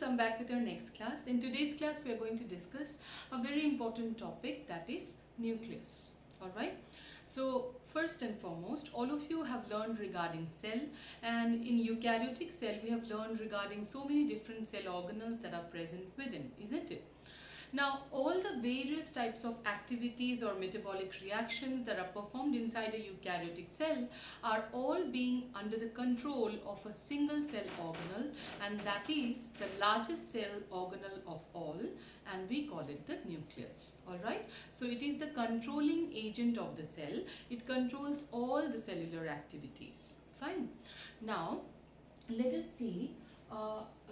I'm back with our next class. In today's class, we are going to discuss a very important topic, that is nucleus. Alright. So first and foremost, all of you have learned regarding cell, and in eukaryotic cell we have learned regarding so many different cell organelles that are present within, isn't it? Now, all the various types of activities or metabolic reactions that are performed inside a eukaryotic cell are all being under the control of a single cell organelle, and that is the largest cell organelle of all, and we call it the nucleus. Alright, so it is the controlling agent of the cell. It controls all the cellular activities. Fine. Now, let us see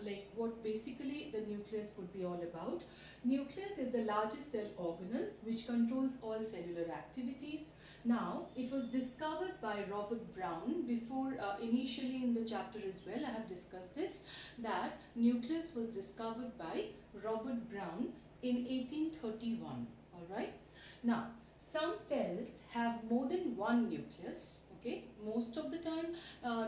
like what basically the nucleus would be all about. Nucleus is the largest cell organelle which controls all cellular activities. Now, it was discovered by Robert Brown. Before initially in the chapter as well I have discussed this, that nucleus was discovered by Robert Brown in 1831. Alright. Now, some cells have more than one nucleus. Okay, most of the time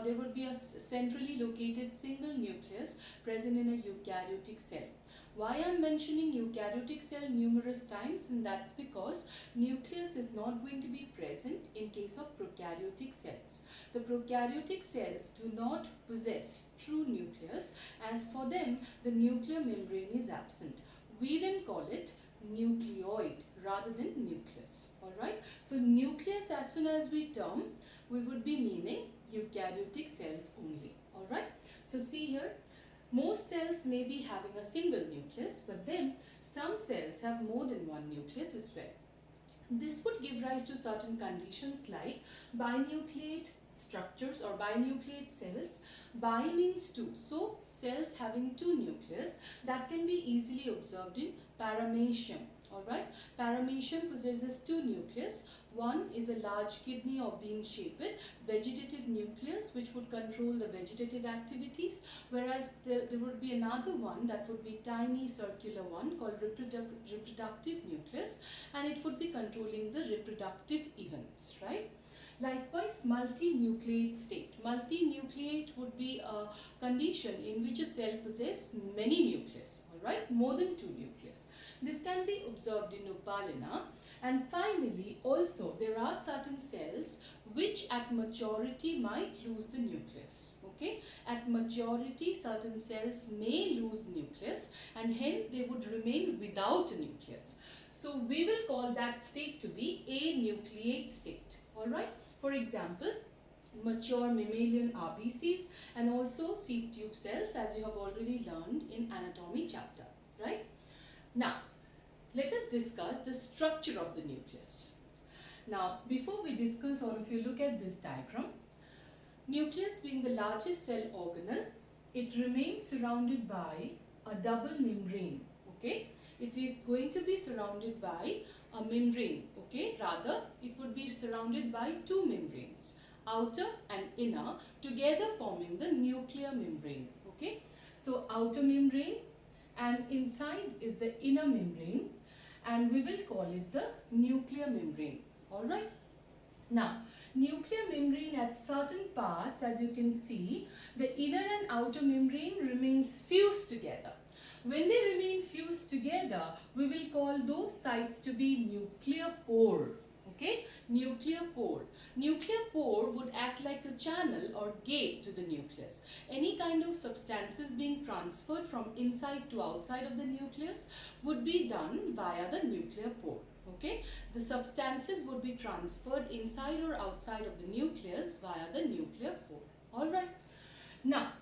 there would be a centrally located single nucleus present in a eukaryotic cell. Why I am mentioning eukaryotic cell numerous times, and that's because nucleus is not going to be present in case of prokaryotic cells. The prokaryotic cells do not possess true nucleus, as for them the nuclear membrane is absent. We then call it nucleoid rather than nucleus. Alright, so nucleus, as soon as we term, we would be meaning eukaryotic cells only. Alright, so see here, most cells may be having a single nucleus, but then some cells have more than one nucleus as well. This would give rise to certain conditions like binucleate structures or binucleate cells. Bi means two, so cells having two nucleus, that can be easily observed in paramecium. Alright, paramecium possesses two nucleus. One is a large kidney or bean-shaped vegetative nucleus which would control the vegetative activities, whereas there would be another one that would be tiny circular one called reproductive nucleus, and it would be controlling the reproductive events, right? Likewise, multinucleate state. Multinucleate would be a condition in which a cell possesses many nucleus, alright, more than two nucleus. This can be observed in Opalina. And finally, also there are certain cells which at maturity might lose the nucleus. Okay, at maturity certain cells may lose nucleus, and hence they would remain without a nucleus. So we will call that state to be anucleate state. Alright, for example, mature mammalian RBCs and also seed tube cells, as you have already learned in anatomy chapter, right? Now, let us discuss the structure of the nucleus. Now, before we discuss, or if you look at this diagram, nucleus being the largest cell organelle, it remains surrounded by a double membrane. Okay, it is going to be surrounded by a membrane. Okay, rather it would be surrounded by two membranes, outer and inner, together forming the nuclear membrane. Okay, so outer membrane and inside is the inner membrane, and we will call it the nuclear membrane. Alright. Now, nuclear membrane at certain parts, as you can see, the inner and outer membrane remains fused together. When they remain fused together, we will call those sites to be nuclear pore. Okay, nuclear pore. Nuclear pore would act like a channel or gate to the nucleus. Any kind of substances being transferred from inside to outside of the nucleus would be done via the nuclear pore. Okay, the substances would be transferred inside or outside of the nucleus via the nuclear pore. Alright. Now,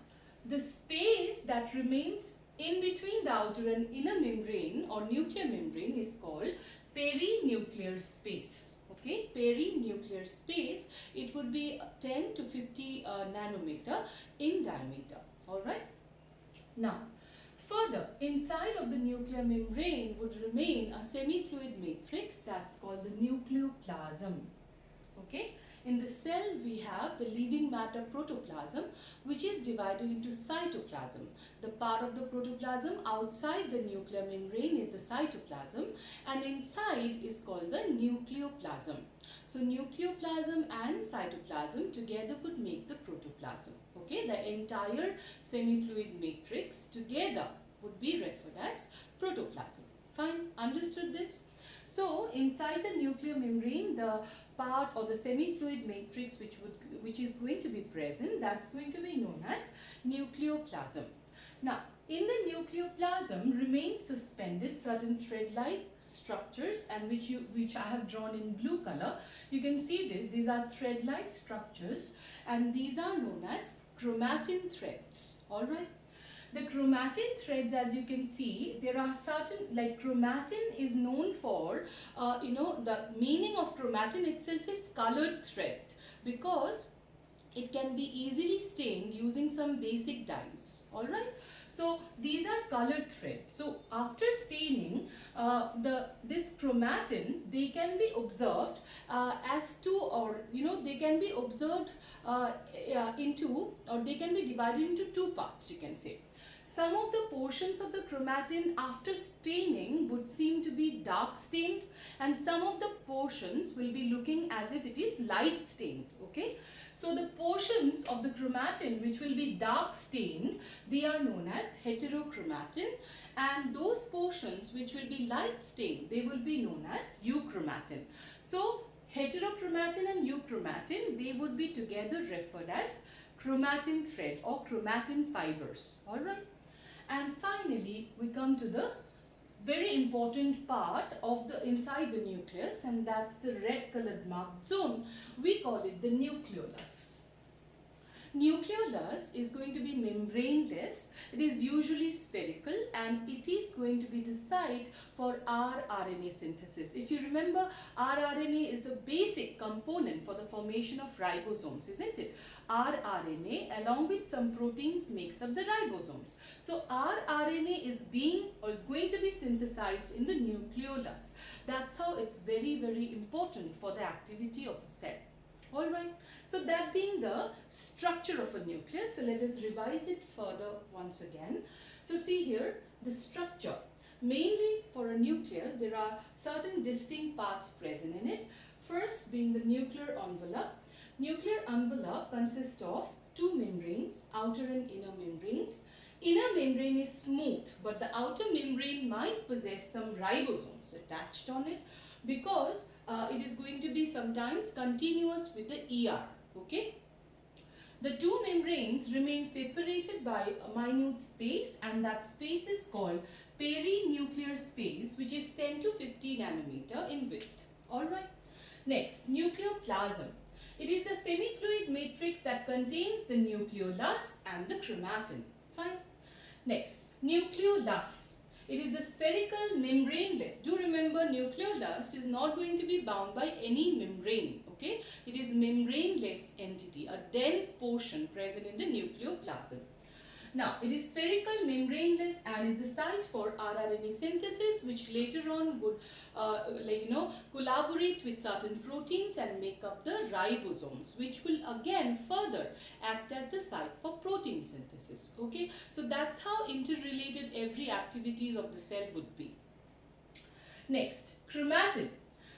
the space that remains in between the outer and inner membrane or nuclear membrane is called perinuclear space. Okay, perinuclear space, it would be 10 to 50 nanometer in diameter. Alright. Now, further, inside of the nuclear membrane would remain a semi-fluid matrix that's called the nucleoplasm. Okay, in the cell we have the living matter protoplasm, which is divided into cytoplasm. The part of the protoplasm outside the nuclear membrane is the cytoplasm, and inside is called the nucleoplasm. So nucleoplasm and cytoplasm together would make the protoplasm. Okay, the entire semi-fluid matrix together would be referred as protoplasm. Fine, understood this? So inside the nuclear membrane, the part or the semi-fluid matrix which is going to be present, that's going to be known as nucleoplasm. Now, in the nucleoplasm remain suspended certain thread-like structures, and which I have drawn in blue color. You can see this. These are thread-like structures, and these are known as chromatin threads. All right. The chromatin threads, as you can see, there are certain, like chromatin is known for, the meaning of chromatin itself is colored thread, because it can be easily stained using some basic dyes. All right. So these are colored threads. So after staining, this chromatins, they can be observed they can be observed they can be divided into two parts, you can say. Some of the portions of the chromatin after staining would seem to be dark stained, and some of the portions will be looking as if it is light stained. Okay. So the portions of the chromatin which will be dark stained, they are known as heterochromatin, and those portions which will be light stained, they will be known as euchromatin. So heterochromatin and euchromatin, they would be together referred as chromatin thread or chromatin fibers. All right. And finally, we come to the very important part of the inside the nucleus, and that's the red colored marked zone. We call it the nucleolus. Nucleolus is going to be membraneless. It is usually spherical, and it is going to be the site for rRNA synthesis. If you remember, rRNA is the basic component for the formation of ribosomes, isn't it? rRNA along with some proteins makes up the ribosomes. So rRNA is going to be synthesized in the nucleolus. That's how it's very, very important for the activity of a cell. Alright, so that being the structure of a nucleus, so let us revise it further once again. So see here, the structure. Mainly for a nucleus, there are certain distinct parts present in it. First being the nuclear envelope. Nuclear envelope consists of two membranes, outer and inner membranes. Inner membrane is smooth, but the outer membrane might possess some ribosomes attached on it, because it is going to be sometimes continuous with the ER. Okay. The two membranes remain separated by a minute space, and that space is called perinuclear space, which is 10 to 50 nanometer in width. Alright. Next, nucleoplasm. It is the semi-fluid matrix that contains the nucleolus and the chromatin. Fine. Next, nucleolus. It is the spherical membraneless. Do remember, nucleolus is not going to be bound by any membrane. Okay, it is membraneless entity, a dense portion present in the nucleoplasm. Now, it is spherical, membraneless, and is the site for rRNA synthesis, which later on would collaborate with certain proteins and make up the ribosomes, which will again further act as the site for protein synthesis. Okay, so that's how interrelated every activities of the cell would be. Next, chromatin.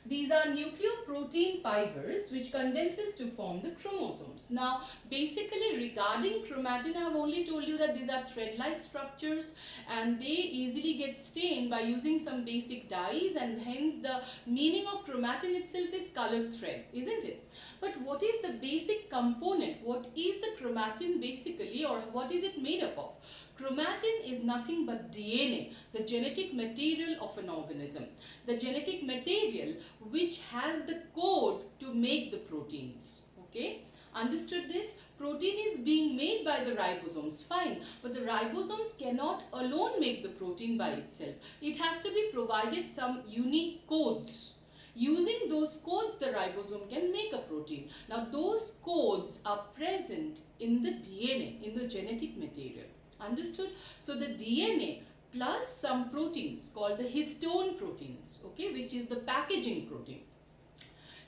These are nucleoprotein fibers which condenses to form the chromosomes. Now, basically regarding chromatin, I have only told you that these are thread-like structures and they easily get stained by using some basic dyes, and hence the meaning of chromatin itself is colored thread, isn't it? But what is the basic component? What is the chromatin basically, or what is it made up of? Chromatin is nothing but DNA, the genetic material of an organism. The genetic material which has the code to make the proteins. Okay, understood this? Protein is being made by the ribosomes, fine, but the ribosomes cannot alone make the protein by itself. It has to be provided some unique codes. Using those codes, the ribosome can make a protein. Now, those codes are present in the DNA, in the genetic material. Understood? So the DNA plus some proteins called the histone proteins, okay, which is the packaging protein.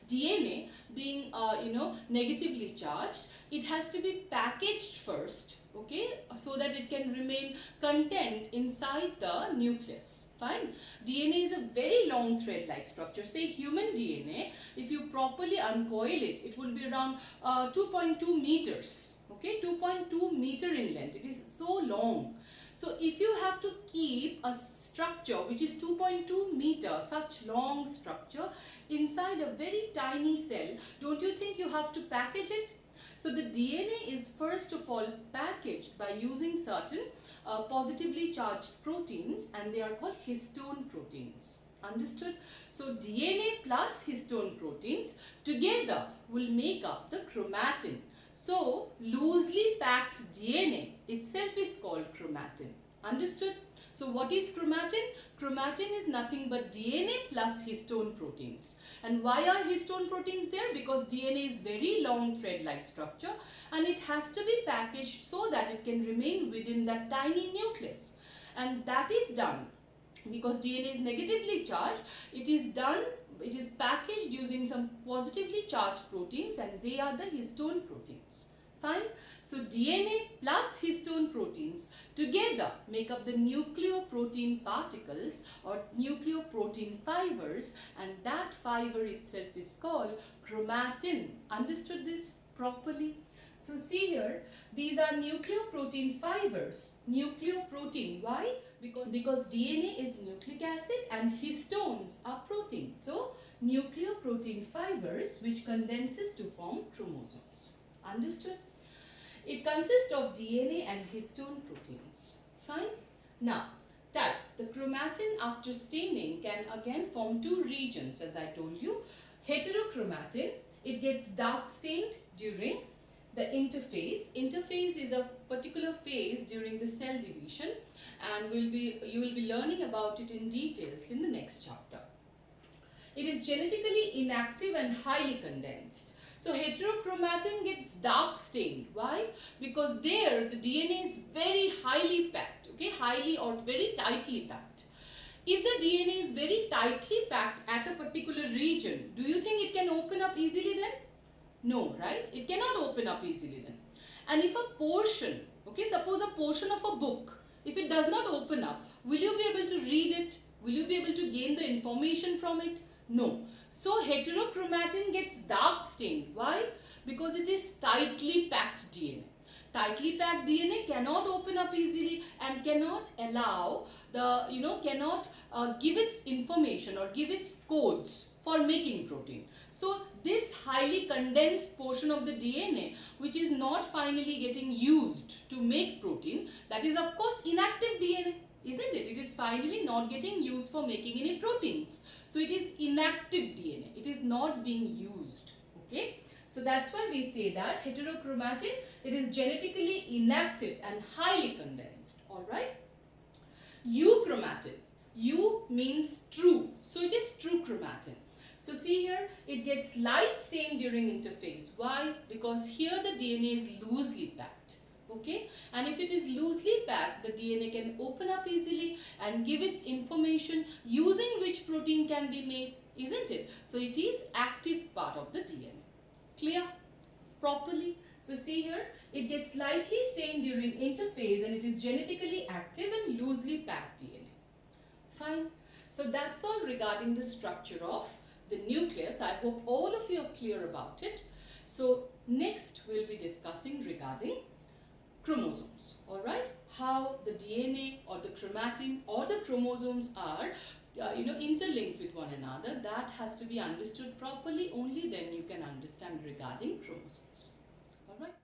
DNA being negatively charged, it has to be packaged first, okay, so that it can remain content inside the nucleus. Fine. DNA is a very long thread-like structure. Say human DNA, if you properly uncoil it, it will be around 2.2 meters. Okay, 2.2 meter in length. It is so long. So if you have to keep a structure which is 2.2 meter, such long structure, inside a very tiny cell, don't you think you have to package it? So the DNA is first of all packaged by using certain positively charged proteins, and they are called histone proteins. Understood? So DNA plus histone proteins together will make up the chromatin. So loosely packed DNA itself is called chromatin. Understood? So what is chromatin? Chromatin is nothing but DNA plus histone proteins. And why are histone proteins there? Because DNA is very long thread-like structure, and it has to be packaged so that it can remain within that tiny nucleus. And that is done because DNA is negatively charged. It is packaged using some positively charged proteins, and they are the histone proteins. Fine. So DNA plus histone proteins together make up the nucleoprotein particles or nucleoprotein fibers, and that fiber itself is called chromatin. Understood this properly? So see here, these are nucleoprotein fibers. Nucleoprotein. Why? Because DNA is nucleic acid and histones are protein. So nucleoprotein fibers which condenses to form chromosomes. Understood? It consists of DNA and histone proteins. Fine? Now, types. The chromatin after staining can again form two regions, as I told you. Heterochromatin, it gets dark stained during the interphase. Interphase is a particular phase during the cell division, and you will be learning about it in details in the next chapter. It is genetically inactive and highly condensed. So heterochromatin gets dark stained. Why? Because there the DNA is very highly packed, okay, highly or very tightly packed. If the DNA is very tightly packed at a particular region, do you think it can open up easily then? No, right? It cannot open up easily then. And if a portion, okay, suppose a portion of a book, if it does not open up, will you be able to read it? Will you be able to gain the information from it? No. So heterochromatin gets dark stained. Why? Because it is tightly packed DNA. Tightly packed DNA cannot open up easily and cannot allow the, cannot give its information or give its codes for making protein. So this highly condensed portion of the DNA, which is not finally getting used to make protein, that is of course inactive DNA. Isn't it? It is finally not getting used for making any proteins. So it is inactive DNA. It is not being used. Okay. So that's why we say that heterochromatin, it is genetically inactive and highly condensed. Alright. Euchromatin. U means true. So it is true chromatin. So see here, it gets light stained during interphase. Why? Because here the DNA is loosely packed. Okay, and if it is loosely packed, the DNA can open up easily and give its information using which protein can be made, isn't it? So it is active part of the DNA. Clear? Properly? So see here, it gets lightly stained during interphase and it is genetically active and loosely packed DNA. Fine. So that's all regarding the structure of the nucleus. I hope all of you are clear about it. So next we'll be discussing regarding chromosomes. Alright, how the DNA or the chromatin or the chromosomes are interlinked with one another. That has to be understood properly. Only then you can understand regarding chromosomes. Alright.